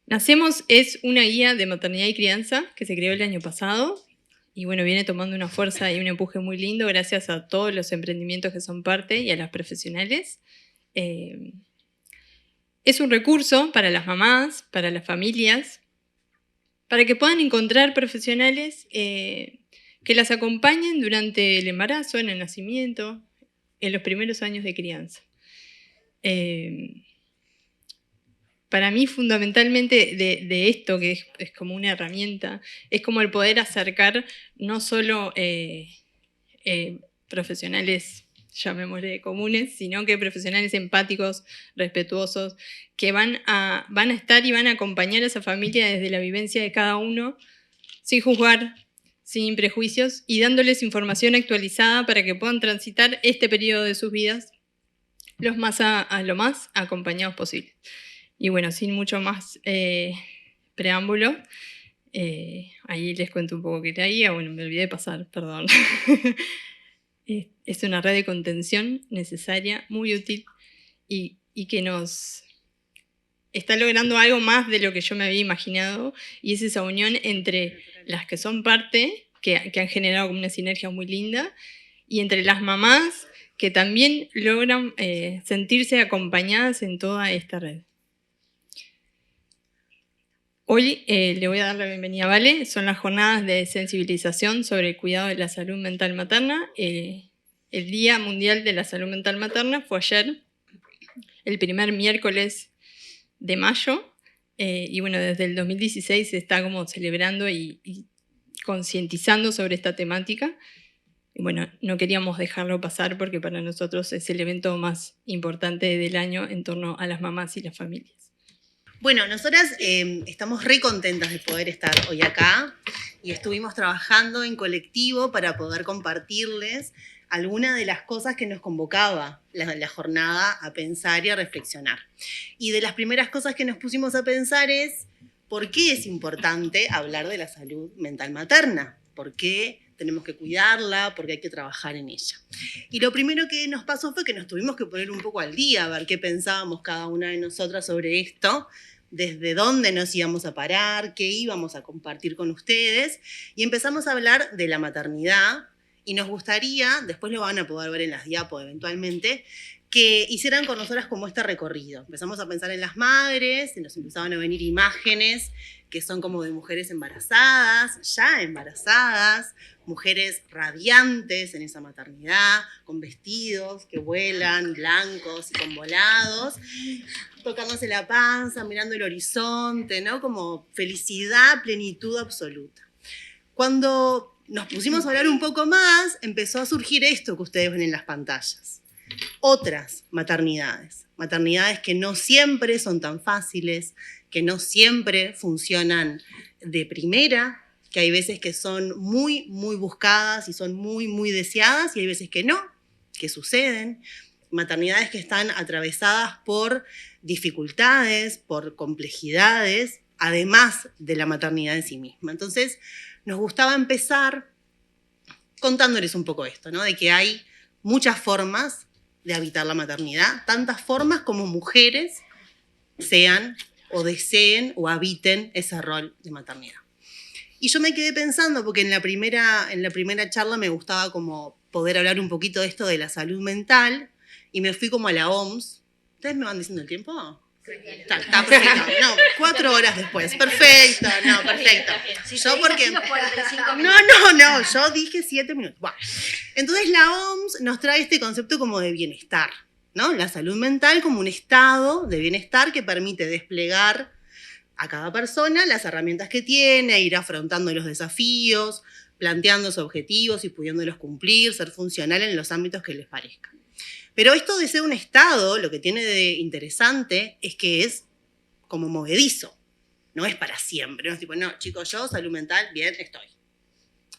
Nacemos es una guía de maternidad y crianza que se creó el año pasado y bueno, viene tomando una fuerza y un empuje muy lindo gracias a todos los emprendimientos que son parte y a las profesionales. Es un recurso para las mamás, para las familias, para que puedan encontrar profesionales que las acompañen durante el embarazo, en el nacimiento, en los primeros años de crianza. Para mí, fundamentalmente, de esto, que es como una herramienta, es como el poder acercar no solo profesionales, llamémosle comunes, sino que profesionales empáticos, respetuosos, que van a estar y van a acompañar a esa familia desde la vivencia de cada uno, sin juzgar, sin prejuicios, y dándoles información actualizada para que puedan transitar este periodo de sus vidas lo más acompañados posible. Y bueno, sin mucho más preámbulo, ahí les cuento un poco qué traía. Bueno, me olvidé de pasar, perdón. Es una red de contención necesaria, muy útil y que nos está logrando algo más de lo que yo me había imaginado, y es esa unión entre las que son parte, que han generado como una sinergia muy linda, y entre las mamás que también logran sentirse acompañadas en toda esta red. Hoy le voy a dar la bienvenida a Vale. Son las jornadas de sensibilización sobre el cuidado de la salud mental materna. El Día Mundial de la Salud Mental Materna fue ayer, el primer miércoles de mayo, y bueno, desde el 2016 se está como celebrando y concientizando sobre esta temática. Y bueno, no queríamos dejarlo pasar porque para nosotros es el evento más importante del año en torno a las mamás y las familias. Bueno, nosotras estamos re contentas de poder estar hoy acá y estuvimos trabajando en colectivo para poder compartirles algunas de las cosas que nos convocaba la jornada a pensar y a reflexionar. Y de las primeras cosas que nos pusimos a pensar es ¿por qué es importante hablar de la salud mental materna? ¿Por qué tenemos que cuidarla? ¿Por qué hay que trabajar en ella? Y lo primero que nos pasó fue que nos tuvimos que poner un poco al día, a ver qué pensábamos cada una de nosotras sobre esto, desde dónde nos íbamos a parar, qué íbamos a compartir con ustedes, y empezamos a hablar de la maternidad, y nos gustaría, después lo van a poder ver en las diapos eventualmente, que hicieran con nosotras como este recorrido. Empezamos a pensar en las madres, y nos empezaban a venir imágenes que son como de mujeres embarazadas, ya embarazadas, mujeres radiantes en esa maternidad, con vestidos que vuelan, blancos y con volados, tocándose la panza, mirando el horizonte, ¿no? Como felicidad, plenitud absoluta. Cuando nos pusimos a hablar un poco más, empezó a surgir esto que ustedes ven en las pantallas. Otras maternidades, maternidades que no siempre son tan fáciles, que no siempre funcionan de primera, que hay veces que son muy, muy buscadas y son muy, muy deseadas, y hay veces que no, que suceden. Maternidades que están atravesadas por dificultades, por complejidades, además de la maternidad en sí misma. Entonces, nos gustaba empezar contándoles un poco esto, ¿no? De que hay muchas formas de habitar la maternidad, tantas formas como mujeres sean o deseen o habiten ese rol de maternidad. Y yo me quedé pensando, porque en la primera charla me gustaba como poder hablar un poquito de esto de la salud mental, y me fui como a la OMS. ¿Ustedes me van diciendo el tiempo? Está perfecto. No, 4 horas después. Perfecto, no, perfecto. Yo porque... No, yo dije 7 minutos. Bueno. Entonces la OMS nos trae este concepto como de bienestar, ¿no? La salud mental como un estado de bienestar que permite desplegar a cada persona las herramientas que tiene, ir afrontando los desafíos, planteándose objetivos y pudiéndolos cumplir, ser funcional en los ámbitos que les parezcan. Pero esto de ser un estado, lo que tiene de interesante es que es como movedizo, no es para siempre. No es tipo, no, chicos, yo, salud mental, bien, estoy.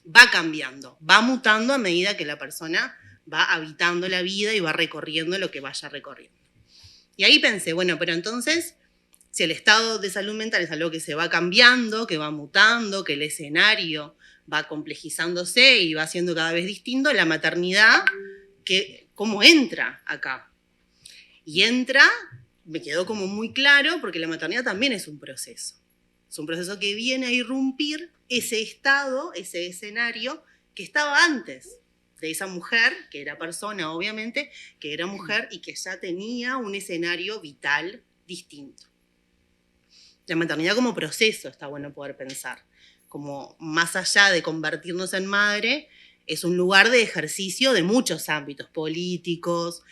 Va cambiando, va mutando a medida que la persona va habitando la vida y va recorriendo lo que vaya recorriendo. Y ahí pensé, bueno, pero entonces, si el estado de salud mental es algo que se va cambiando, que va mutando, que el escenario va complejizándose y va siendo cada vez distinto, la maternidad, ¿cómo entra acá? Y entra me quedó como muy claro porque la maternidad también es un proceso. Es un proceso que viene a irrumpir ese estado, ese escenario que estaba antes de esa mujer, que era persona obviamente, que era mujer y que ya tenía un escenario vital distinto. La maternidad como proceso está bueno poder pensar, como más allá de convertirnos en madre, es un lugar de ejercicio de muchos ámbitos políticos,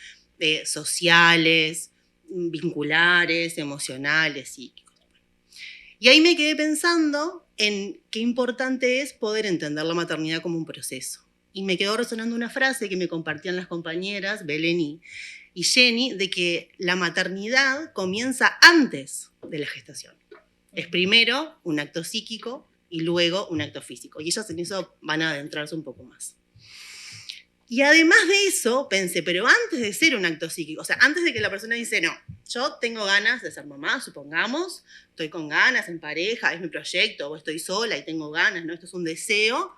sociales, vinculares, emocionales, psíquicos. Y ahí me quedé pensando en qué importante es poder entender la maternidad como un proceso. Y me quedó resonando una frase que me compartían las compañeras, Belén y Jenny, de que la maternidad comienza antes de la gestación. Es primero un acto psíquico y luego un acto físico. Y ellas en eso van a adentrarse un poco más. Y además de eso, pensé, pero antes de ser un acto psíquico, o sea, antes de que la persona dice, no, yo tengo ganas de ser mamá, supongamos, estoy con ganas, en pareja, es mi proyecto, o estoy sola y tengo ganas, ¿no? Esto es un deseo.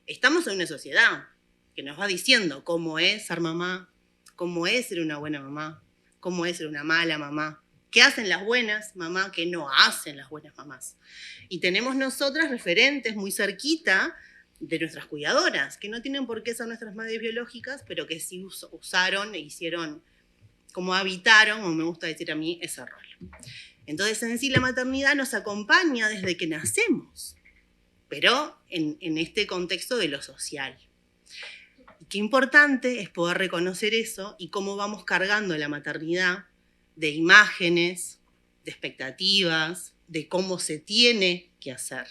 Estamos en una sociedad que nos va diciendo cómo es ser mamá, cómo es ser una buena mamá, cómo es ser una mala mamá, qué hacen las buenas mamás, qué no hacen las buenas mamás. Y tenemos nosotras referentes muy cerquita de nuestras cuidadoras, que no tienen por qué ser nuestras madres biológicas, pero que sí usaron e hicieron, como habitaron, como me gusta decir a mí, ese rol. Entonces, en sí, la maternidad nos acompaña desde que nacemos, pero en este contexto de lo social. Y qué importante es poder reconocer eso y cómo vamos cargando la maternidad de imágenes, de expectativas, de cómo se tiene que hacer.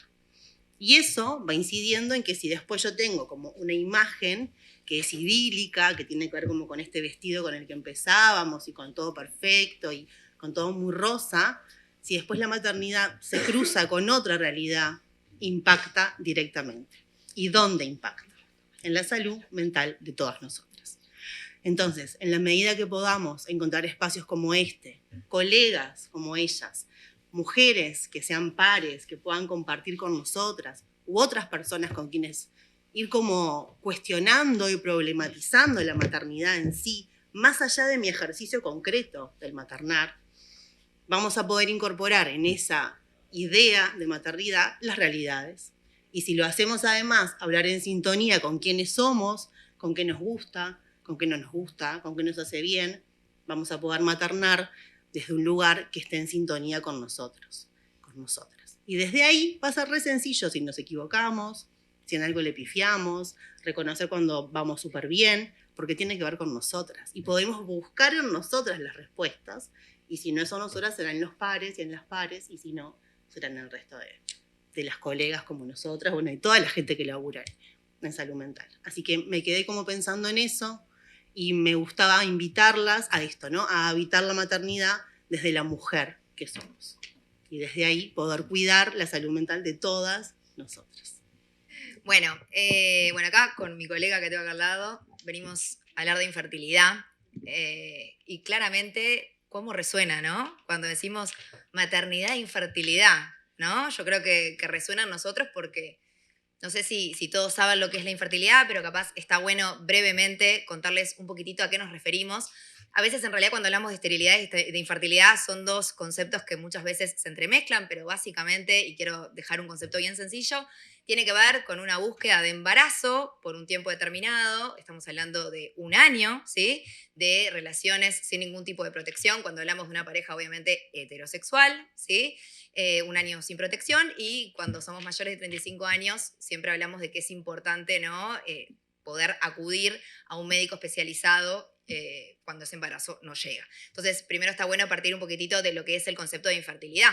Y eso va incidiendo en que si después yo tengo como una imagen que es idílica, que tiene que ver como con este vestido con el que empezábamos y con todo perfecto y con todo muy rosa, si después la maternidad se cruza con otra realidad, impacta directamente. ¿Y dónde impacta? En la salud mental de todas nosotras. Entonces, en la medida que podamos encontrar espacios como este, colegas como ellas, mujeres que sean pares, que puedan compartir con nosotras, u otras personas con quienes ir como cuestionando y problematizando la maternidad en sí, más allá de mi ejercicio concreto del maternar, vamos a poder incorporar en esa idea de maternidad las realidades. Y si lo hacemos además, hablar en sintonía con quiénes somos, con qué nos gusta, con qué no nos gusta, con qué nos hace bien, vamos a poder maternar desde un lugar que esté en sintonía con nosotros, con nosotras. Y desde ahí va a ser re sencillo si nos equivocamos, si en algo le pifiamos, reconocer cuando vamos súper bien, porque tiene que ver con nosotras. Y podemos buscar en nosotras las respuestas, y si no son nosotras, serán en los pares y en las pares, y si no, serán en el resto de las colegas como nosotras, bueno, y toda la gente que labura en salud mental. Así que me quedé como pensando en eso, y me gustaba invitarlas a esto, ¿no? A habitar la maternidad desde la mujer que somos. Y desde ahí poder cuidar la salud mental de todas nosotras. Bueno, acá con mi colega que tengo acá al lado, venimos a hablar de infertilidad y claramente cómo resuena, ¿no? Cuando decimos maternidad e infertilidad, ¿no? Yo creo que resuena en nosotros porque no sé si todos saben lo que es la infertilidad, pero capaz está bueno brevemente contarles un poquitito a qué nos referimos. A veces, en realidad, cuando hablamos de esterilidad y de infertilidad, son dos conceptos que muchas veces se entremezclan, pero básicamente, y quiero dejar un concepto bien sencillo, tiene que ver con una búsqueda de embarazo por un tiempo determinado, estamos hablando de un año, ¿sí? De relaciones sin ningún tipo de protección, cuando hablamos de una pareja obviamente heterosexual, ¿sí? Un año sin protección, y cuando somos mayores de 35 años siempre hablamos de que es importante, ¿no? Poder acudir a un médico especializado cuando ese embarazo no llega. Entonces, primero está bueno partir un poquitito de lo que es el concepto de infertilidad.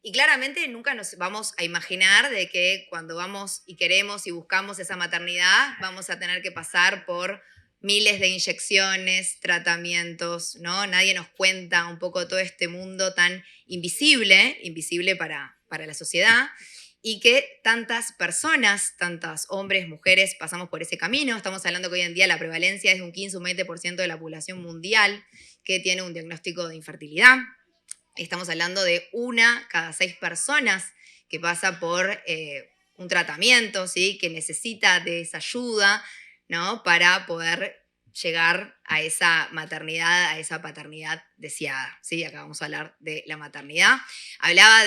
Y claramente nunca nos vamos a imaginar de que cuando vamos y queremos y buscamos esa maternidad vamos a tener que pasar por miles de inyecciones, tratamientos, ¿no? Nadie nos cuenta un poco todo este mundo tan invisible para la sociedad, y que tantas personas, tantos hombres, mujeres, pasamos por ese camino. Estamos hablando que hoy en día la prevalencia es de un 15 o un 20% de la población mundial que tiene un diagnóstico de infertilidad. Estamos hablando de 1 cada 6 personas que pasa por un tratamiento, ¿sí? Que necesita de esa ayuda, ¿no? Para poder llegar a esa maternidad, a esa paternidad deseada. ¿Sí? Acá vamos a hablar de la maternidad. Hablaba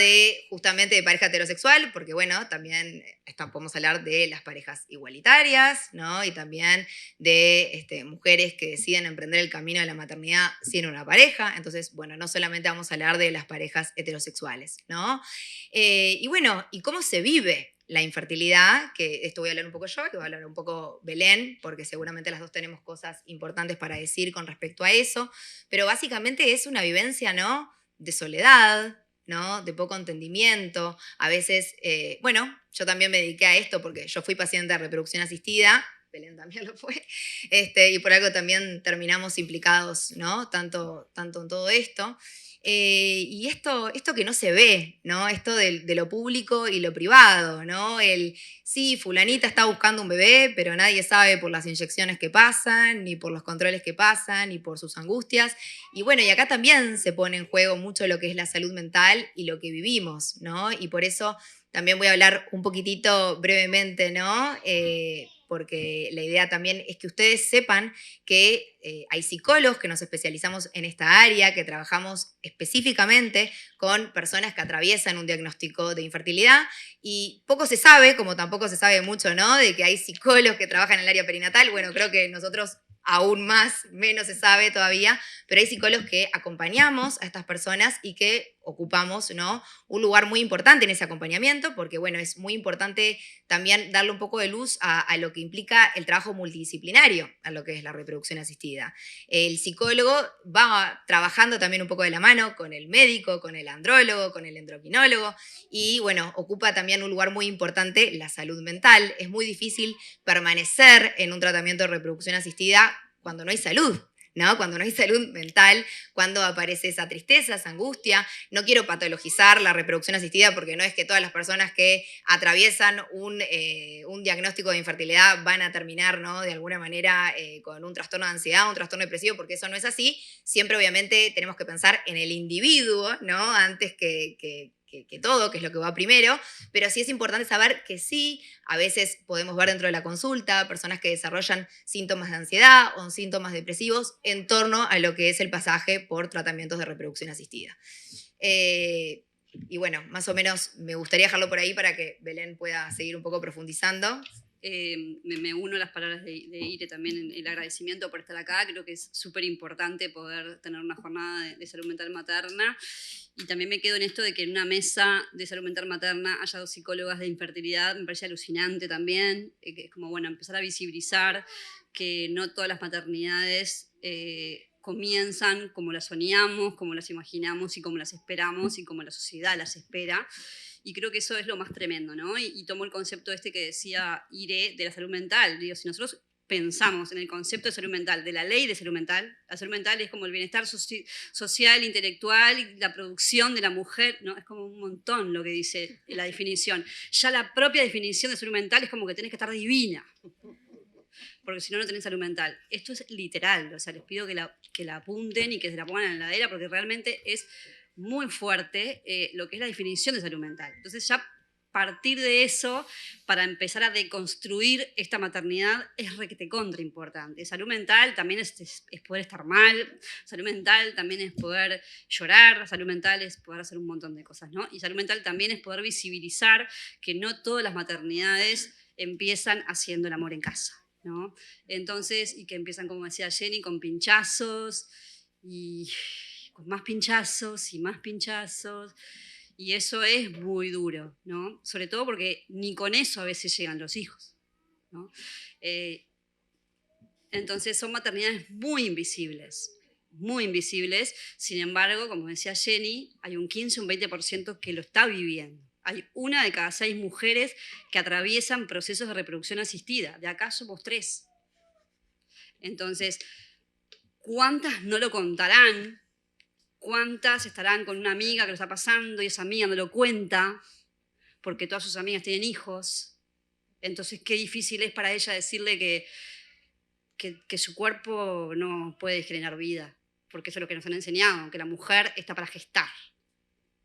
justamente de pareja heterosexual, porque bueno, también podemos hablar de las parejas igualitarias, ¿no? Y también de mujeres que deciden emprender el camino de la maternidad sin una pareja. Entonces, bueno, no solamente vamos a hablar de las parejas heterosexuales, ¿no? Y bueno, ¿y cómo se vive la infertilidad? Que esto voy a hablar un poco yo, que voy a hablar un poco Belén, porque seguramente las dos tenemos cosas importantes para decir con respecto a eso, pero básicamente es una vivencia, ¿no? De soledad, ¿no? De poco entendimiento. A veces, bueno, yo también me dediqué a esto porque yo fui paciente de reproducción asistida, Belén también lo fue, y por algo también terminamos implicados, ¿no? Tanto en todo esto. Y esto que no se ve, ¿no? Esto de lo público y lo privado, ¿no? Sí, fulanita está buscando un bebé, pero nadie sabe por las inyecciones que pasan, ni por los controles que pasan, ni por sus angustias. Y bueno, y acá también se pone en juego mucho lo que es la salud mental y lo que vivimos, ¿no? Y por eso también voy a hablar un poquitito brevemente, ¿no? Porque la idea también es que ustedes sepan que hay psicólogos que nos especializamos en esta área, que trabajamos específicamente con personas que atraviesan un diagnóstico de infertilidad, y poco se sabe, como tampoco se sabe mucho, ¿no? De que hay psicólogos que trabajan en el área perinatal. Bueno, creo que nosotros aún menos se sabe todavía, pero hay psicólogos que acompañamos a estas personas y que ocupamos, ¿no? Un lugar muy importante en ese acompañamiento, porque bueno, es muy importante también darle un poco de luz a lo que implica el trabajo multidisciplinario, a lo que es la reproducción asistida. El psicólogo va trabajando también un poco de la mano con el médico, con el andrólogo, con el endocrinólogo, y bueno, ocupa también un lugar muy importante la salud mental. Es muy difícil permanecer en un tratamiento de reproducción asistida cuando no hay salud, ¿no? Cuando no hay salud mental, cuando aparece esa tristeza, esa angustia. No quiero patologizar la reproducción asistida porque no es que todas las personas que atraviesan un diagnóstico de infertilidad van a terminar, ¿no? De alguna manera con un trastorno de ansiedad, un trastorno depresivo, porque eso no es así. Siempre obviamente tenemos que pensar en el individuo, ¿no? Antes que todo, que es lo que va primero, pero sí es importante saber que sí, a veces podemos ver dentro de la consulta personas que desarrollan síntomas de ansiedad o síntomas depresivos en torno a lo que es el pasaje por tratamientos de reproducción asistida. Y bueno, más o menos me gustaría dejarlo por ahí para que Belén pueda seguir un poco profundizando. Me uno a las palabras de Ire también en el agradecimiento por estar acá. Creo que es súper importante poder tener una jornada de salud mental materna. Y también me quedo en esto de que en una mesa de salud mental materna haya dos psicólogas de infertilidad. Me parece alucinante también, que es como, bueno, empezar a visibilizar que no todas las maternidades comienzan como las soñamos, como las imaginamos y como las esperamos y como la sociedad las espera. Y creo que eso es lo más tremendo, ¿no? Y tomo el concepto este que decía Ire de la salud mental. Digo, si nosotros pensamos en el concepto de salud mental, de la ley de salud mental, la salud mental es como el bienestar social, intelectual, y la producción de la mujer, ¿no? Es como un montón lo que dice la definición. Ya la propia definición de salud mental es como que tenés que estar divina, porque si no, no tenés salud mental. Esto es literal, o sea, les pido que la apunten y que se la pongan en la heladera, porque realmente es muy fuerte lo que es la definición de salud mental. Entonces ya partir de eso para empezar a deconstruir esta maternidad es requete contra importante. Salud mental también es poder estar mal, salud mental también es poder llorar, salud mental es poder hacer un montón de cosas, ¿no? Y salud mental también es poder visibilizar que no todas las maternidades empiezan haciendo el amor en casa, ¿no? Entonces, y que empiezan, como decía Jenny, con pinchazos y con más pinchazos y más pinchazos, y eso es muy duro, ¿no? Sobre todo porque ni con eso a veces llegan los hijos, ¿no? Entonces son maternidades muy invisibles, sin embargo, como decía Jenny, hay un 15 o un 20% que lo está viviendo. Hay 1 de cada 6 mujeres que atraviesan procesos de reproducción asistida, de acá somos 3. Entonces, ¿cuántas no lo contarán? ¿Cuántas estarán con una amiga que lo está pasando y esa amiga no lo cuenta porque todas sus amigas tienen hijos? Entonces, qué difícil es para ella decirle que su cuerpo no puede generar vida, porque eso es lo que nos han enseñado, que la mujer está para gestar.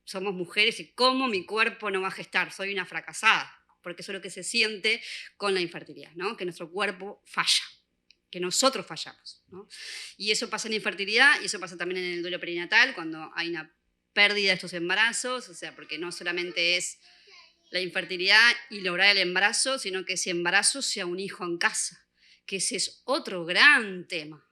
Somos mujeres y ¿cómo mi cuerpo no va a gestar? Soy una fracasada, porque eso es lo que se siente con la infertilidad, ¿no? Que nuestro cuerpo falla. que nosotros fallamos, ¿no? Y eso pasa en la infertilidad y eso pasa también en el duelo perinatal, cuando hay una pérdida de estos embarazos, o sea, porque no solamente es la infertilidad y lograr el embarazo, sino que ese embarazo sea un hijo en casa, que ese es otro gran tema,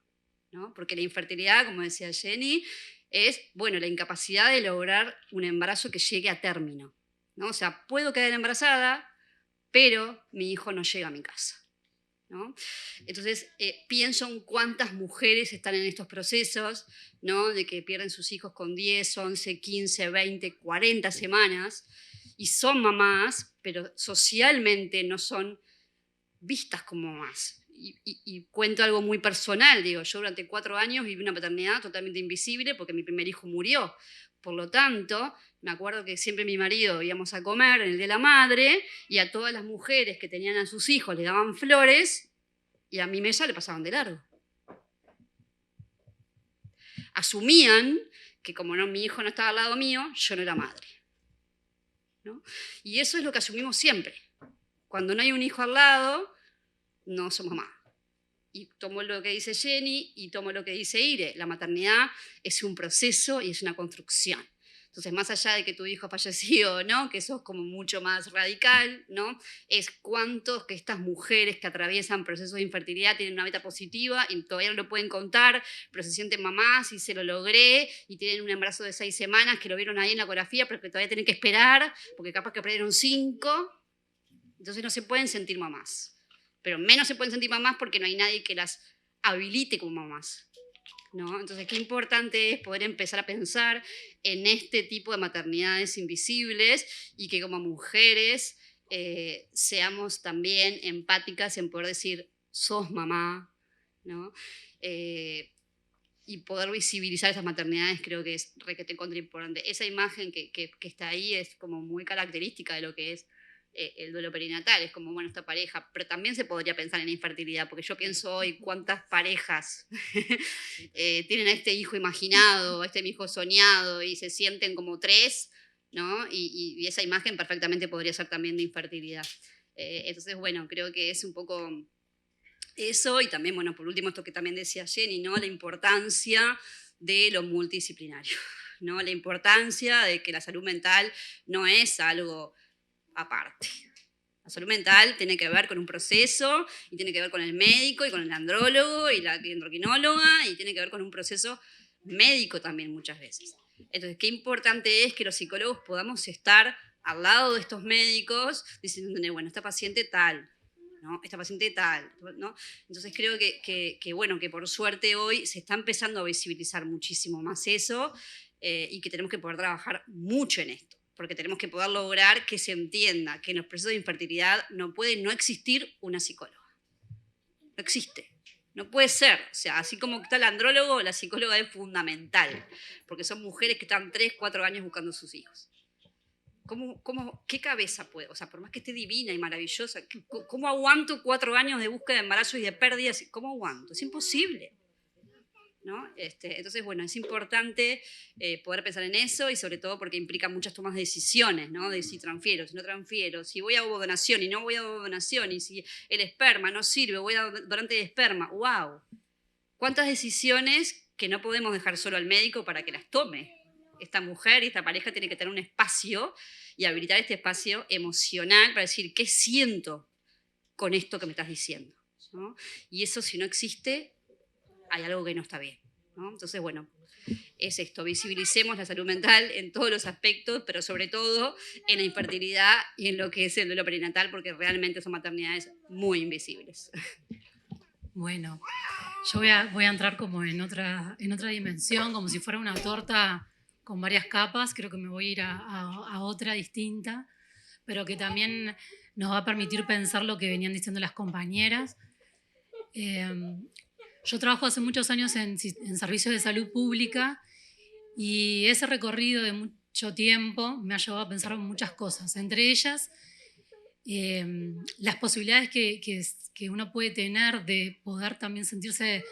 ¿no? Porque la infertilidad, como decía Jenny, es, bueno, la incapacidad de lograr un embarazo que llegue a término, ¿no? O sea, puedo quedar embarazada, pero mi hijo no llega a mi casa, ¿no? Entonces, pienso en cuántas mujeres están en estos procesos, ¿no? De que pierden sus hijos con 10, 11, 15, 20, 40 semanas, y son mamás, pero socialmente no son vistas como mamás. Y cuento algo muy personal, digo, yo durante 4 años viví una paternidad totalmente invisible porque mi primer hijo murió. Por lo tanto, me acuerdo que siempre mi marido íbamos a comer en el Día de la Madre y a todas las mujeres que tenían a sus hijos le daban flores y a mi mesa le pasaban de largo. Asumían que como no, mi hijo no estaba al lado mío, yo no era madre, ¿no? Y eso es lo que asumimos siempre. Cuando no hay un hijo al lado, no somos mamá. Y tomo lo que dice Jenny y tomo lo que dice Ire. La maternidad es un proceso y es una construcción. Entonces, más allá de que tu hijo ha fallecido o no, que eso es como mucho más radical, ¿no? Es cuántos que estas mujeres que atraviesan procesos de infertilidad tienen una meta positiva y todavía no lo pueden contar, pero se sienten mamás y se lo logré, y tienen un embarazo de 6 semanas que lo vieron ahí en la ecografía, pero que todavía tienen que esperar, porque capaz que perdieron 5. Entonces no se pueden sentir mamás. Pero menos se pueden sentir mamás porque no hay nadie que las habilite como mamás, ¿no? Entonces, qué importante es poder empezar a pensar en este tipo de maternidades invisibles y que como mujeres seamos también empáticas en poder decir, sos mamá, ¿no? Y poder visibilizar esas maternidades creo que es requete contra importante. Esa imagen que está ahí es como muy característica de lo que es el duelo perinatal, es como, bueno, esta pareja, pero también se podría pensar en infertilidad, porque yo pienso hoy cuántas parejas tienen a este hijo imaginado, a este hijo soñado, y se sienten como 3, ¿no? Y esa imagen perfectamente podría ser también de infertilidad. Entonces, bueno, creo que es un poco eso, y también, bueno, por último, esto que también decía Jenny, ¿no? La importancia de lo multidisciplinario, ¿no? La importancia de que la salud mental no es algo aparte. La salud mental tiene que ver con un proceso y tiene que ver con el médico y con el andrólogo y la endocrinóloga y tiene que ver con un proceso médico también muchas veces. Entonces, qué importante es que los psicólogos podamos estar al lado de estos médicos diciendo, bueno, esta paciente tal, ¿no? Esta paciente tal, ¿no? Entonces creo bueno, que por suerte hoy se está empezando a visibilizar muchísimo más eso y que tenemos que poder trabajar mucho en esto, porque tenemos que poder lograr que se entienda que en los procesos de infertilidad no puede no existir una psicóloga. No existe. No puede ser. O sea, así como está el andrólogo, la psicóloga es fundamental, porque son mujeres que están 3, 4 años buscando a sus hijos. ¿Qué cabeza puede? O sea, por más que esté divina y maravillosa, ¿cómo aguanto 4 años de búsqueda de embarazo y de pérdidas? ¿Cómo aguanto? Es imposible, ¿no? Entonces, bueno, es importante poder pensar en eso y sobre todo porque implica muchas tomas de decisiones, ¿no? De si transfiero, si no transfiero, si voy a donación y no voy a donación, y si el esperma no sirve, voy a donante de esperma. ¡Wow! ¿Cuántas decisiones que no podemos dejar solo al médico para que las tome? Esta mujer y esta pareja tiene que tener un espacio y habilitar este espacio emocional para decir, ¿qué siento con esto que me estás diciendo? ¿No? Y eso, si no existe, hay algo que no está bien, ¿no? Entonces, bueno, es esto, visibilicemos la salud mental en todos los aspectos, pero sobre todo en la infertilidad y en lo que es el duelo perinatal, porque realmente son maternidades muy invisibles. Bueno, yo voy a entrar como en otra dimensión, como si fuera una torta con varias capas. Creo que me voy a ir a otra distinta, pero que también nos va a permitir pensar lo que venían diciendo las compañeras. Yo trabajo hace muchos años en servicios de salud pública y ese recorrido de mucho tiempo me ha llevado a pensar en muchas cosas, entre ellas las posibilidades que uno puede tener de poder también sentirse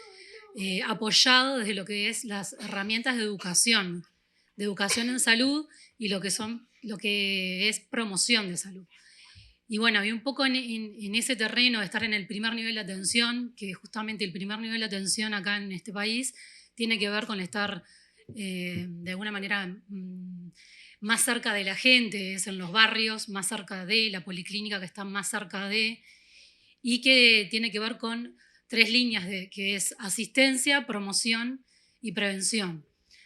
apoyado desde lo que es las herramientas de educación en salud y lo que es promoción de salud. Y bueno, y un poco en ese terreno de estar en el primer nivel de atención, que justamente el primer nivel de atención acá en este país tiene que ver con estar de alguna manera más cerca de la gente, es en los barrios, más cerca de la policlínica que está más cerca de, y que tiene que ver con 3 líneas, que es asistencia, promoción y prevención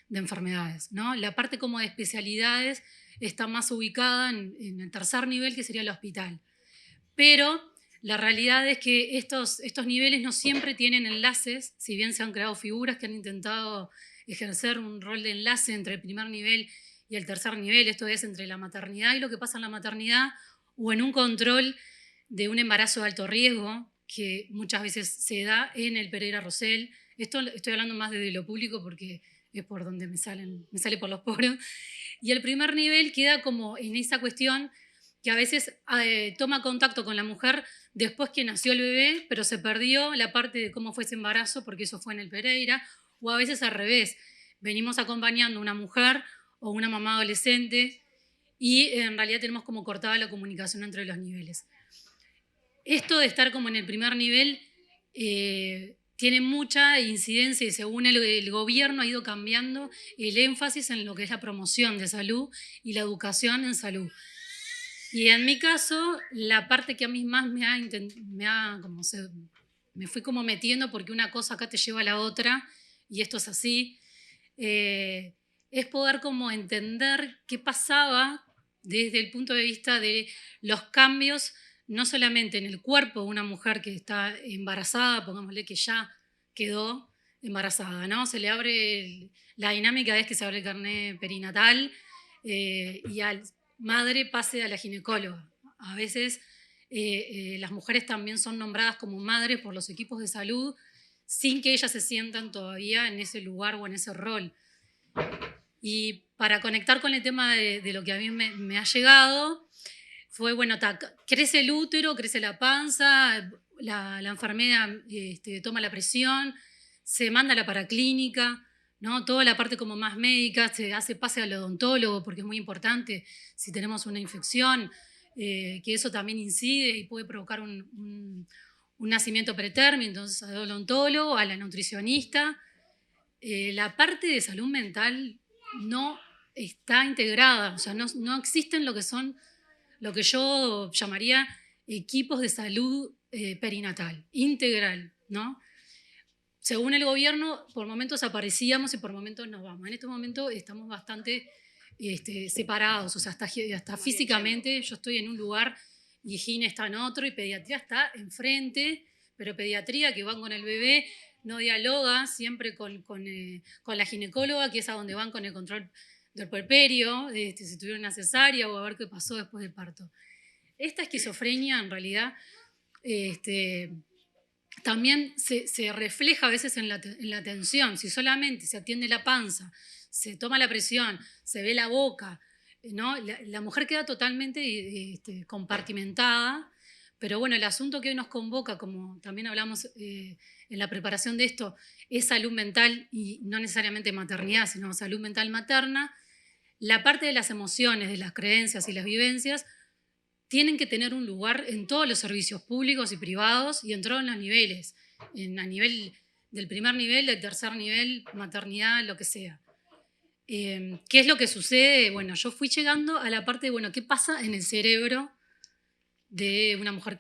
de enfermedades, ¿no? La parte como de especialidades está más ubicada en el tercer nivel, que sería el hospital. Pero la realidad es que estos niveles no siempre tienen enlaces, si bien se han creado figuras que han intentado ejercer un rol de enlace entre el primer nivel y el tercer nivel, esto es entre la maternidad y lo que pasa en la maternidad, o en un control de un embarazo de alto riesgo, que muchas veces se da en el Pereira Rosell. Esto estoy hablando más desde lo público porque es por donde me sale por los poros. Y el primer nivel queda como en esa cuestión que a veces toma contacto con la mujer después que nació el bebé, pero se perdió la parte de cómo fue ese embarazo, porque eso fue en el Pereira, o a veces al revés. Venimos acompañando a una mujer o una mamá adolescente y en realidad tenemos como cortada la comunicación entre los niveles. Esto de estar como en el primer nivel tiene mucha incidencia y según el gobierno ha ido cambiando el énfasis en lo que es la promoción de salud y la educación en salud. Y en mi caso, la parte que a mí más me fui como metiendo, porque una cosa acá te lleva a la otra, y esto es así, es poder como entender qué pasaba desde el punto de vista de los cambios, no solamente en el cuerpo de una mujer que está embarazada, pongámosle que ya quedó embarazada, ¿no? Se le abre, la dinámica es que se abre el carnet perinatal y al madre pase a la ginecóloga. A veces las mujeres también son nombradas como madres por los equipos de salud sin que ellas se sientan todavía en ese lugar o en ese rol. Y para conectar con el tema de lo que a mí me ha llegado, fue, bueno, crece el útero, crece la panza, la enfermera toma la presión, se manda a la paraclínica, ¿no? Toda la parte como más médica, se hace pase al odontólogo, porque es muy importante si tenemos una infección, que eso también incide y puede provocar un nacimiento pretérmino, entonces al odontólogo, a la nutricionista. La parte de salud mental no está integrada, o sea, no existen lo que son, lo que yo llamaría equipos de salud perinatal, integral, ¿no? Según el gobierno, por momentos aparecíamos y por momentos nos vamos. En este momento estamos bastante separados, o sea, hasta físicamente yo estoy en un lugar y Gine está en otro y pediatría está enfrente, pero pediatría que van con el bebé no dialoga siempre con la ginecóloga, que es a donde van con el control del puerperio, si tuvieron una cesárea o a ver qué pasó después del parto. Esta esquizofrenia en realidad también se refleja a veces en la atención. Si solamente se atiende la panza, se toma la presión, se ve la boca, ¿no? La mujer queda totalmente compartimentada, pero bueno, el asunto que hoy nos convoca, como también hablamos en la preparación de esto, es salud mental y no necesariamente maternidad, sino salud mental materna. La parte de las emociones, de las creencias y las vivencias tienen que tener un lugar en todos los servicios públicos y privados y en todos los niveles, a nivel del primer nivel, del tercer nivel, maternidad, lo que sea. ¿Qué es lo que sucede? Bueno, yo fui llegando a la parte de, bueno, ¿qué pasa en el cerebro de una mujer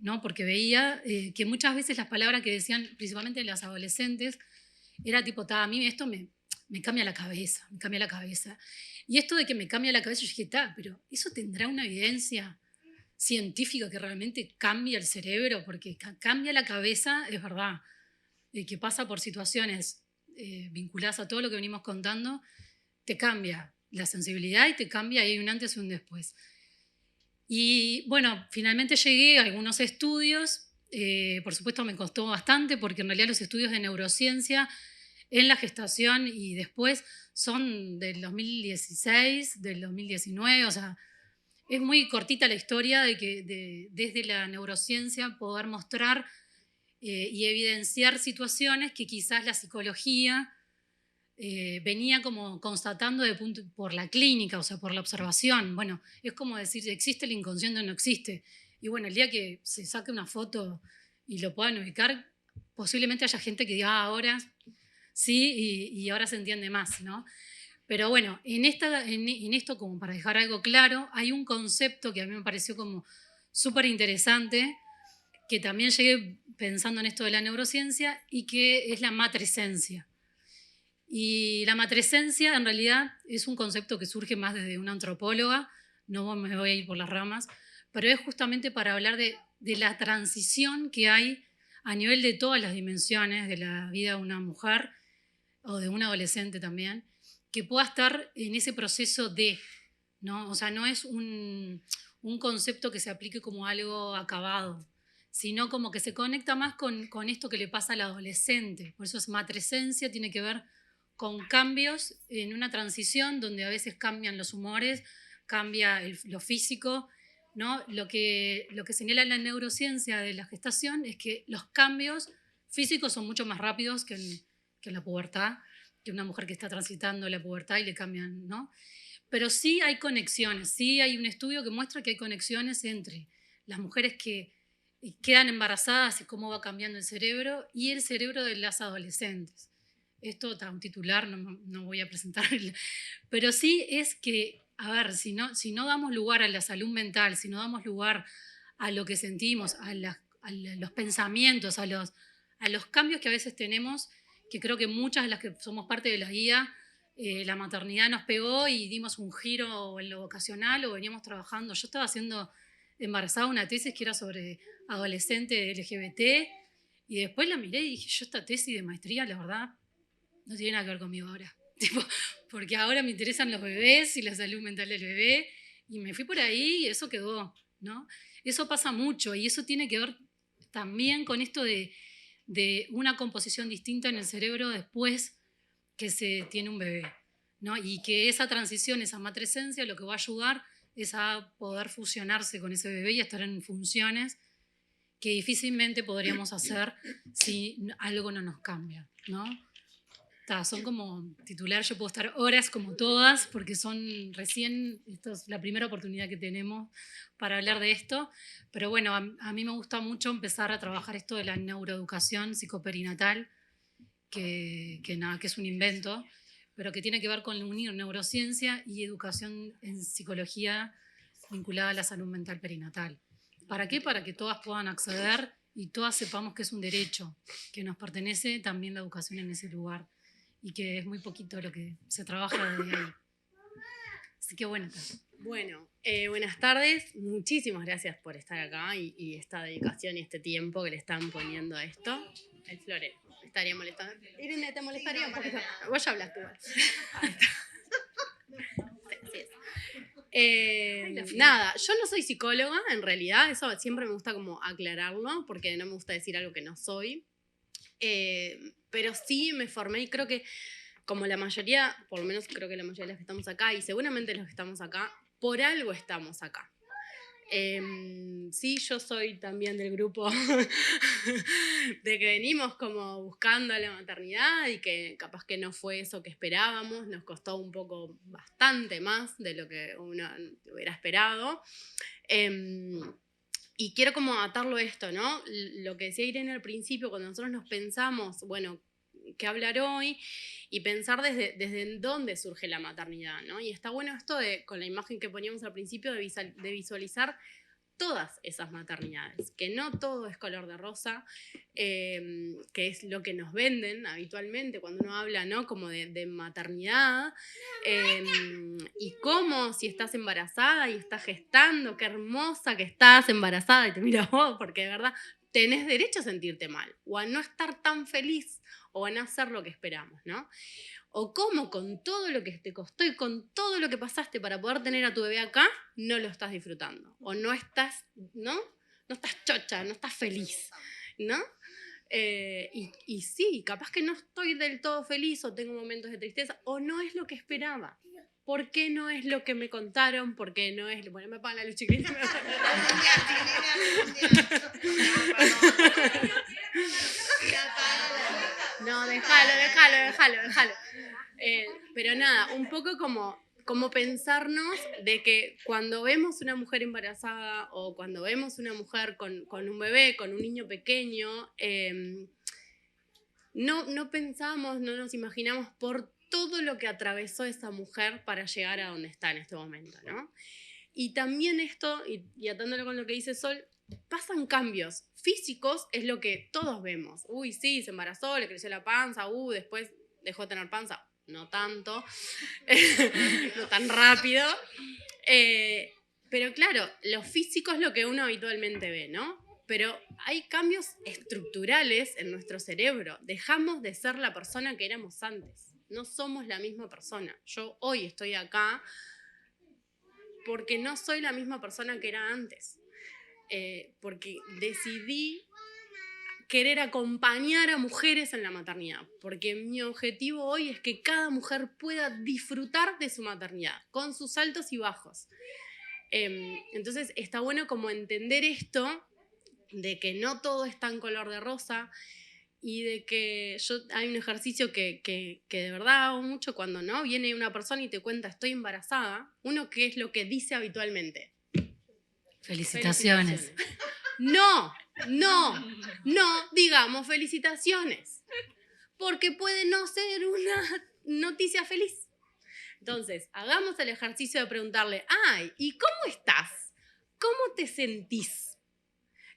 ¿no? Porque veía que muchas veces las palabras que decían, principalmente las adolescentes, era tipo, a mí esto me cambia la cabeza, me cambia la cabeza. Y esto de que me cambia la cabeza, yo dije, pero ¿eso tendrá una evidencia científica que realmente cambia el cerebro? Porque cambia la cabeza, es verdad, que pasa por situaciones vinculadas a todo lo que venimos contando, te cambia la sensibilidad y te cambia, y hay un antes y un después. Y bueno, finalmente llegué a algunos estudios, por supuesto me costó bastante, porque en realidad los estudios de neurociencia en la gestación y después son del 2016, del 2019, o sea, es muy cortita la historia de que desde la neurociencia poder mostrar y evidenciar situaciones que quizás la psicología venía como constatando por la clínica, o sea, por la observación. Bueno, es como decir, ¿existe el inconsciente o no existe? Y bueno, el día que se saque una foto y lo puedan ubicar, posiblemente haya gente que diga, ahora sí, y ahora se entiende más, ¿no? Pero bueno, en esto, como para dejar algo claro, hay un concepto que a mí me pareció como súper interesante, que también llegué pensando en esto de la neurociencia, y que es la matresencia. Y la matresencia en realidad es un concepto que surge más desde una antropóloga, no me voy a ir por las ramas, pero es justamente para hablar de la transición que hay a nivel de todas las dimensiones de la vida de una mujer o de un adolescente también, que pueda estar en ese proceso de, ¿no? O sea, no es un concepto que se aplique como algo acabado, sino como que se conecta más con esto que le pasa al adolescente. Por eso es matresencia, tiene que ver con cambios en una transición donde a veces cambian los humores, cambia lo físico, ¿no? Lo que señala la neurociencia de la gestación es que los cambios físicos son mucho más rápidos que en la pubertad, que una mujer que está transitando la pubertad y le cambian, ¿no? Pero sí hay conexiones, sí hay un estudio que muestra que hay conexiones entre las mujeres que quedan embarazadas y cómo va cambiando el cerebro y el cerebro de las adolescentes. Esto está un titular, no voy a presentar, pero sí es que, a ver, si no damos lugar a la salud mental, si no damos lugar a lo que sentimos, a los pensamientos, a los cambios que a veces tenemos, que creo que muchas de las que somos parte de la guía, la maternidad nos pegó y dimos un giro en lo vocacional o veníamos trabajando. Yo estaba haciendo embarazada una tesis que era sobre adolescente LGBT y después la miré y dije, yo esta tesis de maestría, la verdad, no tiene nada que ver conmigo ahora. Porque ahora me interesan los bebés y la salud mental del bebé y me fui por ahí y eso quedó, ¿no? Eso pasa mucho y eso tiene que ver también con esto de una composición distinta en el cerebro después que se tiene un bebé, ¿no? Y que esa transición, esa matresencia, lo que va a ayudar es a poder fusionarse con ese bebé y a estar en funciones que difícilmente podríamos hacer si algo no nos cambia, ¿no? Son como titular, yo puedo estar horas como todas, porque esto es la primera oportunidad que tenemos para hablar de esto, pero bueno, a mí me gusta mucho empezar a trabajar esto de la neuroeducación psicoperinatal, que es un invento, pero que tiene que ver con unir neurociencia y educación en psicología vinculada a la salud mental perinatal. ¿Para qué? Para que todas puedan acceder y todas sepamos que es un derecho, que nos pertenece también la educación en ese lugar y que es muy poquito lo que se trabaja desde ahí. Así que bueno. Bueno, buenas tardes. Muchísimas gracias por estar acá y esta dedicación y este tiempo que le están poniendo a esto. El florero. Me estaría molestando. Irene, ¿te molestaría un poquito? Vos ya hablaste igual. Nada, yo no soy psicóloga, en realidad, eso siempre me gusta como aclararlo, porque no me gusta decir algo que no soy. Pero sí me formé y creo que como la mayoría, por lo menos creo que la mayoría de los que estamos acá y seguramente los que estamos acá, por algo estamos acá. Sí, yo soy también del grupo de que venimos como buscando la maternidad y que capaz que no fue eso que esperábamos, nos costó un poco bastante más de lo que uno hubiera esperado. Y quiero como atarlo a esto, ¿no? Lo que decía Irene al principio, cuando nosotros nos pensamos, bueno, ¿qué hablar hoy? Y pensar desde dónde surge la maternidad, ¿no? Y está bueno esto con la imagen que poníamos al principio de visualizar todas esas maternidades, que no todo es color de rosa, que es lo que nos venden habitualmente cuando uno habla, ¿no? Como de maternidad, y cómo si estás embarazada y estás gestando, qué hermosa que estás embarazada, y te miro vos, porque de verdad tenés derecho a sentirte mal, o a no estar tan feliz, o a no hacer lo que esperamos, ¿no? O cómo con todo lo que te costó y con todo lo que pasaste para poder tener a tu bebé acá, no lo estás disfrutando. O no estás, ¿no? No estás chocha, no estás feliz, ¿no? Y sí, capaz que no estoy del todo feliz o tengo momentos de tristeza, o no es lo que esperaba. ¿Por qué no es lo que me contaron? ¿Por qué no es...? Bueno, me apagan la luz, chiquillos. No, déjalo. Pero nada, un poco como pensarnos de que cuando vemos una mujer embarazada o cuando vemos una mujer con un bebé, con un niño pequeño, no pensamos, no nos imaginamos por todo lo que atravesó esa mujer para llegar a donde está en este momento, ¿no? Y también esto, y atándolo con lo que dice Sol, pasan cambios físicos, es lo que todos vemos. Uy, sí, se embarazó, le creció la panza, después dejó de tener panza. No tanto, no tan rápido. Pero claro, lo físico es lo que uno habitualmente ve, ¿no? Pero hay cambios estructurales en nuestro cerebro. Dejamos de ser la persona que éramos antes. No somos la misma persona. Yo hoy estoy acá porque no soy la misma persona que era antes. Porque decidí querer acompañar a mujeres en la maternidad, porque mi objetivo hoy es que cada mujer pueda disfrutar de su maternidad, con sus altos y bajos. Entonces está bueno como entender esto, de que no todo está en color de rosa, y de que hay un ejercicio que de verdad hago mucho cuando no viene una persona y te cuenta estoy embarazada, uno qué es lo que dice habitualmente. Felicitaciones. No digamos felicitaciones, porque puede no ser una noticia feliz. Entonces, hagamos el ejercicio de preguntarle, ay, ¿y cómo estás? ¿Cómo te sentís?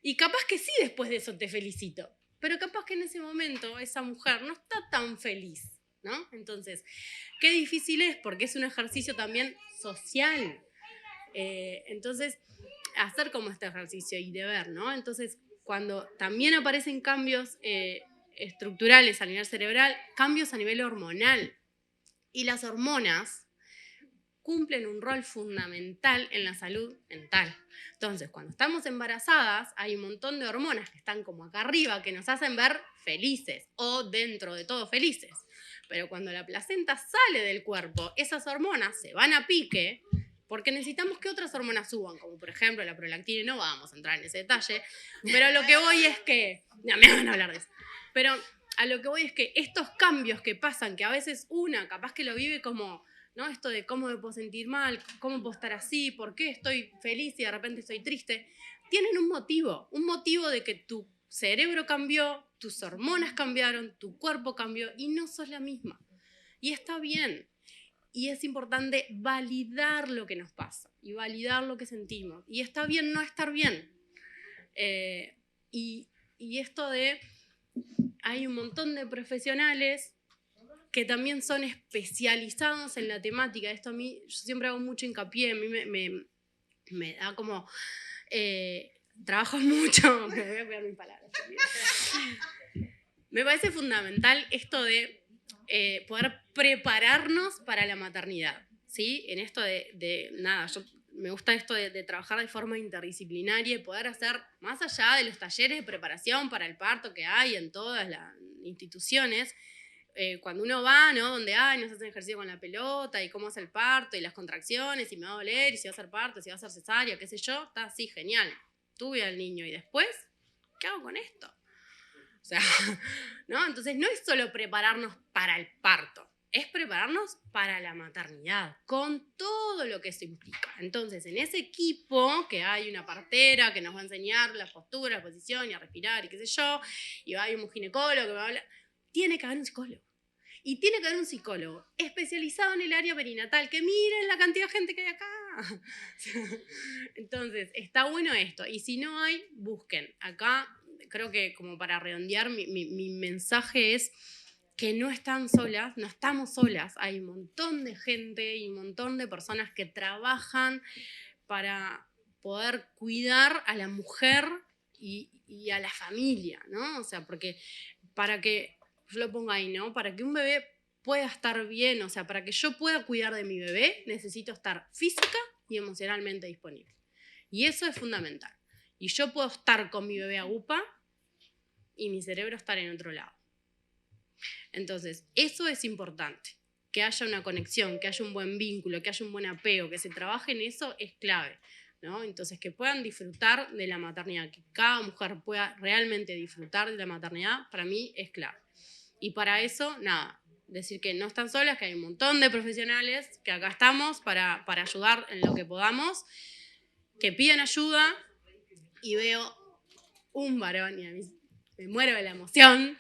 Y capaz que sí, después de eso te felicito, pero capaz que en ese momento esa mujer no está tan feliz, ¿no? Entonces, qué difícil es, porque es un ejercicio también social. Entonces, hacer como este ejercicio y de ver, ¿no? Entonces, cuando también aparecen cambios estructurales a nivel cerebral, cambios a nivel hormonal. Y las hormonas cumplen un rol fundamental en la salud mental. Entonces, cuando estamos embarazadas, hay un montón de hormonas que están como acá arriba, que nos hacen ver felices o dentro de todo felices. Pero cuando la placenta sale del cuerpo, esas hormonas se van a pique, porque necesitamos que otras hormonas suban, como por ejemplo la prolactina, y no vamos a entrar en ese detalle, pero lo que voy es que, no me van a hablar de eso, pero a lo que voy es que estos cambios que pasan, que a veces una capaz que lo vive como, ¿no? Esto de cómo me puedo sentir mal, cómo puedo estar así, por qué estoy feliz y de repente estoy triste, tienen un motivo de que tu cerebro cambió, tus hormonas cambiaron, tu cuerpo cambió y no sos la misma. Y está bien. Y es importante validar lo que nos pasa y validar lo que sentimos. Y está bien no estar bien. Y esto de, hay un montón de profesionales que también son especializados en la temática. Esto a mí, yo siempre hago mucho hincapié, a mí me da como, trabajo mucho, me voy a cuidar mis palabras. Me parece fundamental esto de poder prepararnos para la maternidad, ¿sí? En esto nada, me gusta esto de trabajar de forma interdisciplinaria y poder hacer, más allá de los talleres de preparación para el parto que hay en todas las instituciones, cuando uno va, ¿no? Donde nos hacen ejercicio con la pelota y cómo hace el parto y las contracciones y me va a doler y si va a hacer parto, si va a hacer cesárea, qué sé yo, está así, genial. Tuve al niño y después, ¿qué hago con esto? O sea, ¿no? Entonces no es solo prepararnos para el parto, es prepararnos para la maternidad, con todo lo que eso implica. Entonces, en ese equipo, que hay una partera que nos va a enseñar la postura, la posición, y a respirar, y qué sé yo, y hay un ginecólogo que va a hablar, tiene que haber un psicólogo. Y tiene que haber un psicólogo especializado en el área perinatal, que miren la cantidad de gente que hay acá. Entonces, está bueno esto. Y si no hay, busquen. Acá, creo que como para redondear, mi mensaje es que no están solas, no estamos solas. Hay un montón de gente y un montón de personas que trabajan para poder cuidar a la mujer y a la familia, ¿no? O sea, porque para que, yo lo pongo ahí, ¿no? Para que un bebé pueda estar bien, o sea, para que yo pueda cuidar de mi bebé, necesito estar física y emocionalmente disponible. Y eso es fundamental. Y yo puedo estar con mi bebé a UPA y mi cerebro estar en otro lado. Entonces, eso es importante. Que haya una conexión, que haya un buen vínculo, que haya un buen apego, que se trabaje en eso es clave, ¿no? Entonces, que puedan disfrutar de la maternidad, que cada mujer pueda realmente disfrutar de la maternidad, para mí es clave. Y para eso, nada, decir que no están solas, que hay un montón de profesionales, que acá estamos para ayudar en lo que podamos, que pidan ayuda, y veo un varón, y a mí me muero de la emoción.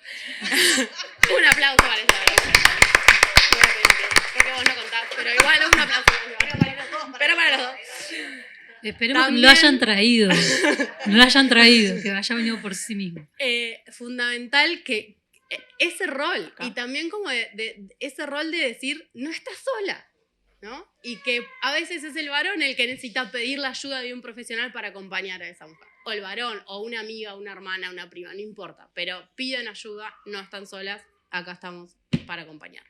Un aplauso para ese varón. Porque vos no contás, pero igual un aplauso. Pero para los dos. Esperemos que no lo hayan traído. No lo hayan traído, que haya venido por sí mismo. Fundamental que ese rol, y también como de ese rol de decir, no estás sola, ¿no? Y que a veces es el varón el que necesita pedir la ayuda de un profesional para acompañar a esa mujer. O el varón, o una amiga, una hermana, una prima, no importa. Pero piden ayuda, no están solas, acá estamos para acompañar.